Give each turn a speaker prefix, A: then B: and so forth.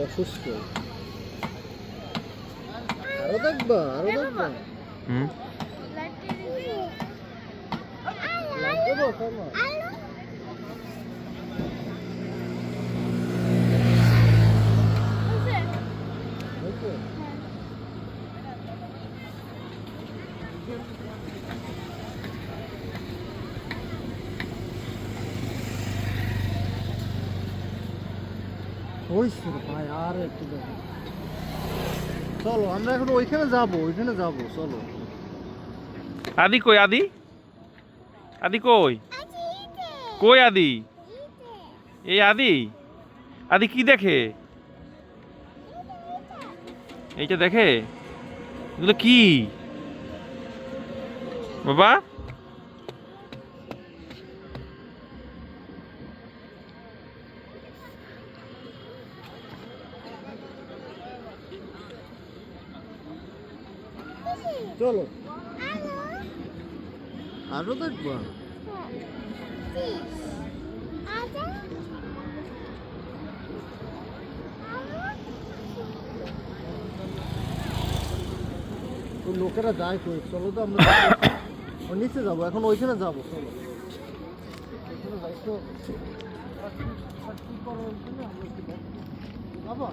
A: অসুস্থ। আরো দেখবা, আরো দেখবা। দেবো কেন? হইছে ভাই, আর একটু দেখো। চলো আমরা এখন ওইখানে যাবো, চলো।
B: আদি কই? আদি আদি কই? কই আদি? এই আদি, আদি কি দেখে? এইটা দেখে? এগুলো কি বাবা?
A: চলো আরো দেখবা। ওই লোকেরা যায় কই? চলো তো আমরা ওর নিচে যাবো, এখন ওইখানে যাবো। চলো ওইখানে যাই তো। আর কি করো ওইখানে? আমরা একটু দেখি। বাবা